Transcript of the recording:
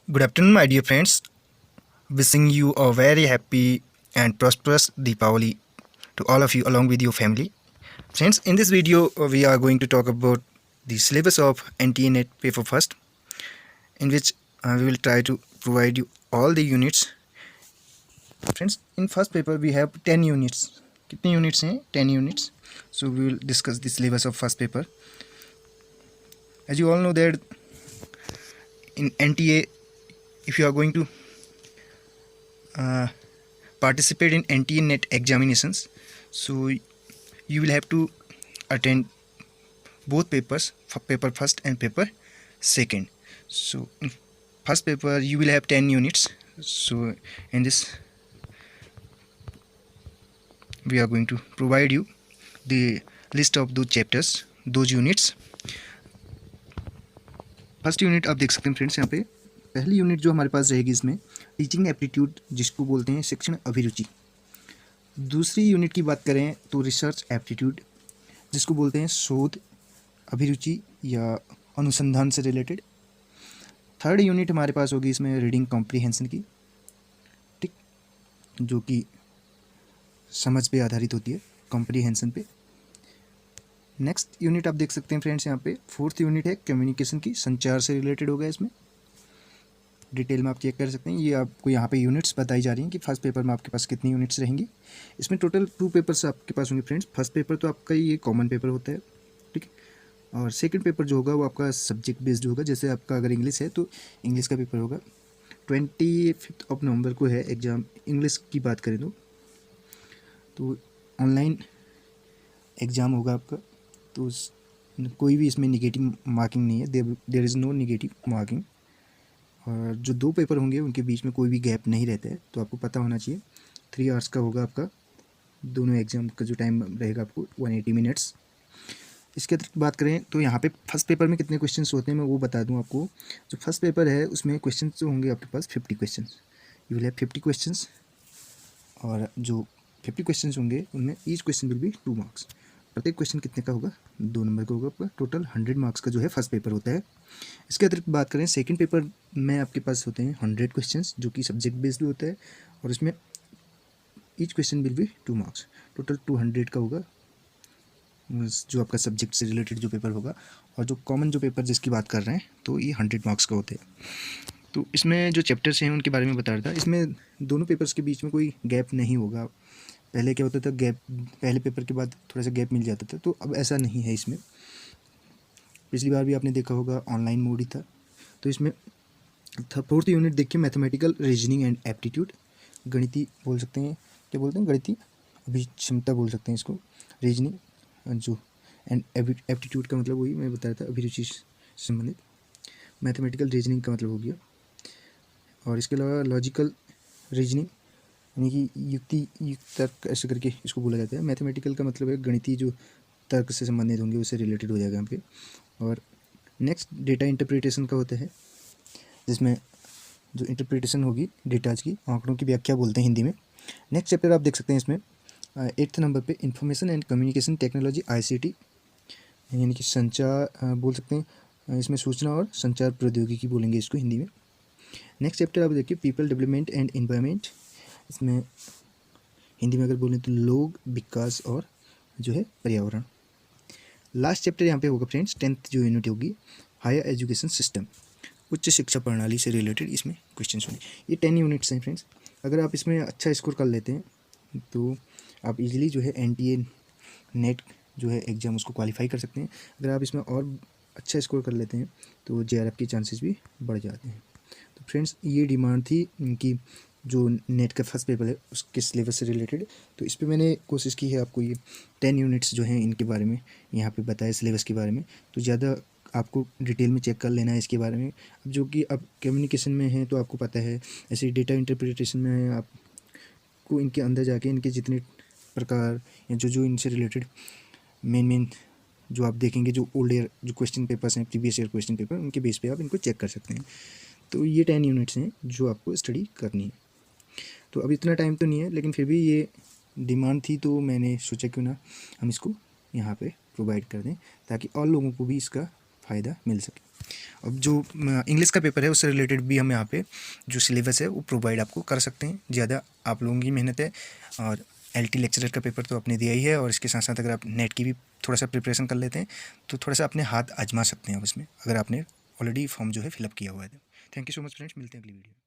Good afternoon, my dear friends. Wishing you a very happy and prosperous Deepavali to all of you along with your family. Friends, in this video, we are going to talk about the syllabus of NTA NET paper first, in which we will try to provide you all the units. Friends, in first paper, we have 10 units. कितने units हैं? 10 units. So we will discuss the syllabus of first paper. As you all know that in NTA, if you are going to participate in NTA NET examinations, so you will have to attend both papers, paper first and paper second. So in first paper you will have 10 units. So in this we are going to provide you the list of those chapters, those units. First unit आप देख सकते हैं friends, यहाँ पे पहली unit जो हमारे पास रहेगी इसमें टीचिंग एप्टीट्यूड, जिसको बोलते हैं शिक्षण अभिरुचि। दूसरी यूनिट की बात करें तो रिसर्च एप्टीट्यूड, जिसको बोलते हैं शोध अभिरुचि या अनुसंधान से रिलेटेड। थर्ड यूनिट हमारे पास होगी इसमें रीडिंग कॉम्प्रीहेंशन की, ठीक, जो कि समझ पे आधारित होती है, कॉम्प्रीहेंशन पे। नेक्स्ट यूनिट आप देख सकते हैं फ्रेंड्स, यहाँ पे फोर्थ यूनिट है कम्युनिकेशन की, संचार से रिलेटेड होगा। इसमें डिटेल में आप चेक कर सकते हैं, ये आपको यहाँ पे यूनिट्स बताई जा रही हैं कि फर्स्ट पेपर में आपके पास कितनी यूनिट्स रहेंगी। इसमें टोटल 2 पेपर्स आपके पास होंगे फ्रेंड्स। फर्स्ट पेपर तो आपका ये कॉमन पेपर होता है, ठीक है, और सेकंड पेपर जो होगा वो आपका सब्जेक्ट बेस्ड होगा। जैसे आपका अगर इंग्लिश है तो इंग्लिश का पेपर होगा। 25 नवंबर को है एग्ज़ाम। इंग्लिश की बात करें तो ऑनलाइन एग्ज़ाम होगा आपका, तो कोई भी इसमें निगेटिव मार्किंग नहीं है, there is no negative marking. और जो 2 पेपर होंगे उनके बीच में कोई भी गैप नहीं रहता है, तो आपको पता होना चाहिए। 3 आवर्स का होगा आपका दोनों एग्ज़ाम का जो टाइम रहेगा आपको 180 मिनट्स। इसके अतिरिक्त बात करें तो यहाँ पे फर्स्ट पेपर में कितने क्वेश्चंस होते हैं मैं वो बता दूँ आपको। जो फर्स्ट पेपर है उसमें क्वेश्चन जो होंगे आपके पास 50 question, you will have 50 questions, और जो 50 क्वेश्चन होंगे उनमें each question will be 2 marks. प्रत्येक क्वेश्चन कितने का होगा? 2 नंबर का होगा आपका। टोटल 100 मार्क्स का जो है फर्स्ट पेपर होता है। इसके अतिरिक्त बात करें सेकंड पेपर में आपके पास होते हैं 100 क्वेश्चंस, जो कि सब्जेक्ट बेस्ड होता है, और इसमें each question will be 2 marks. Total 200 का होगा जो आपका सब्जेक्ट से रिलेटेड जो पेपर होगा। और जो कॉमन जो पेपर जिसकी बात कर रहे हैं तो ये 100 मार्क्स का होते हैं। तो इसमें जो चैप्टर्स हैं उनके बारे में बता रहा था। इसमें दोनों पेपर्स के बीच में कोई गैप नहीं होगा। पहले क्या होता था, गैप पहले पेपर के बाद थोड़ा सा गैप मिल जाता था, तो अब ऐसा नहीं है इसमें। पिछली बार भी आपने देखा होगा ऑनलाइन मोड ही था। तो इसमें फोर्थ यूनिट देखिए, मैथमेटिकल रीजनिंग एंड एप्टीट्यूड, गणितीय बोल सकते हैं, क्या बोलते हैं, गणितीय अभिक्षमता बोल सकते हैं इसको। रीजनिंग जो एंड एप्टीट्यूड का मतलब वही मैं बता रहा था, अभिरुचि से संबंधित। मैथमेटिकल रीजनिंग का मतलब हो गया, और इसके अलावा लॉजिकल रीजनिंग यानी कि युक्त तर्क ऐसे करके इसको बोला जाता है। मैथमेटिकल का मतलब है गणितीय जो तर्क से संबंधित होंगे उससे रिलेटेड हो जाएगा यहाँ पे। और नेक्स्ट डेटा इंटरप्रिटेशन का होता है, जिसमें जो इंटरप्रिटेशन होगी डेटाज की, आंकड़ों की व्याख्या बोलते हैं हिंदी में। नेक्स्ट चैप्टर आप देख सकते हैं इसमें 8th नंबर पे information and communication technology ICT, यानी कि संचार बोल सकते हैं, इसमें सूचना और संचार प्रौद्योगिकी बोलेंगे इसको हिंदी में। नेक्स्ट चैप्टर आप देखिए पीपल डेवलपमेंट एंड एनवायरनमेंट, इसमें हिंदी में अगर बोलें तो लोग, विकास और जो है पर्यावरण। लास्ट चैप्टर यहाँ पे होगा फ्रेंड्स 10th जो यूनिट होगी हायर एजुकेशन सिस्टम, उच्च शिक्षा प्रणाली से रिलेटेड इसमें क्वेश्चन होंगे। ये 10 यूनिट्स हैं फ्रेंड्स। अगर आप इसमें अच्छा स्कोर कर लेते हैं तो आप इजीली जो है NTA नेट जो है एग्ज़ाम उसको क्वालिफाई कर सकते हैं। अगर आप इसमें और अच्छा स्कोर कर लेते हैं तो JRF के चांसेस भी बढ़ जाते हैं। तो फ्रेंड्स ये डिमांड थी कि जो नेट का फर्स्ट पेपर है उसके सिलेबस से रिलेटेड, तो इस पर मैंने कोशिश की है आपको ये 10 यूनिट्स जो हैं इनके बारे में यहाँ पे बताया सिलेबस के बारे में। तो ज़्यादा आपको डिटेल में चेक कर लेना है इसके बारे में। अब जो कि अब कम्युनिकेशन में है तो आपको पता है, ऐसे डेटा इंटरप्रिटेशन में है, आपको इनके अंदर जाके इनके जितने प्रकार या जो इनसे रिलेटेड मेन जो आप देखेंगे, जो ओल्ड ईयर जो क्वेश्चन पेपर्स हैं, प्रीवियस ईयर क्वेश्चन पेपर, उनके बेस पे आप इनको चेक कर सकते हैं। तो ये 10 यूनिट्स हैं जो आपको स्टडी करनी है। तो अब इतना टाइम तो नहीं है, लेकिन फिर भी ये डिमांड थी तो मैंने सोचा क्यों ना हम इसको यहाँ पे प्रोवाइड कर दें, ताकि और लोगों को भी इसका फ़ायदा मिल सके। अब जो इंग्लिश का पेपर है उससे रिलेटेड भी हम यहाँ पे जो सिलेबस है वो प्रोवाइड आपको कर सकते हैं। ज़्यादा आप लोगों की मेहनत है। और एलटी लेक्चरर का पेपर तो आपने दिया ही है, और इसके साथ साथ अगर आप नेट की भी थोड़ा सा प्रिपरेशन कर लेते हैं तो थोड़ा सा अपने हाथ आजमा सकते हैं आप इसमें, अगर आपने ऑलरेडी फॉर्म जो है फिलअप किया हुआ है। Thank you so much friends, मिलते हैं अगली वीडियो में।